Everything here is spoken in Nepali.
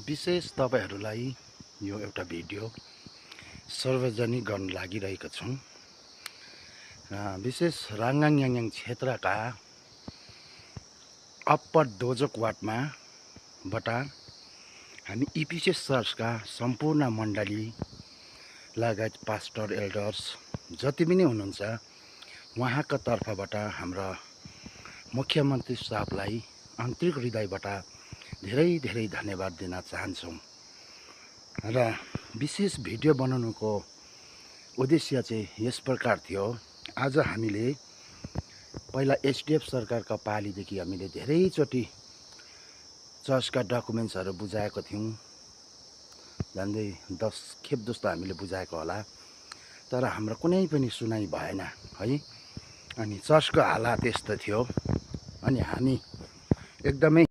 विशेष तपाईहरुलाई यो एउटा भिडियो सार्वजनिक गर्न लागिरहेको छौं। विशेष राङगाङ याङयाङ क्षेत्रका अप्पर दोजोक वार्डमा बाट हामी इपिसिएस चर्चका सम्पूर्ण मण्डली लगायत पास्टर एल्डर्स जति पनि हुनुहुन्छ उहाँका तर्फबाट हाम्रा मुख्यमन्त्री साहबलाई आन्तरिक हृदयबाट धेरै धेरै धन्यवाद दिन चाहन्छौं। र विशेष भिडियो बनाउनुको उद्देश्य चाहिँ यस प्रकार थियो। आज हामीले पहिला एसडीएफ सरकारका पालीदेखि हामीले धेरैचोटि चर्चका डकुमेन्ट्सहरू बुझाएको थियौं। झन्डै 10 खेप जस्तो हामीले बुझाएको होला, तर हाम्रो कुनै पनि सुनाइ भएन है। अनि चर्चको हालत यस्तो थियो। अनि हामी एकदमै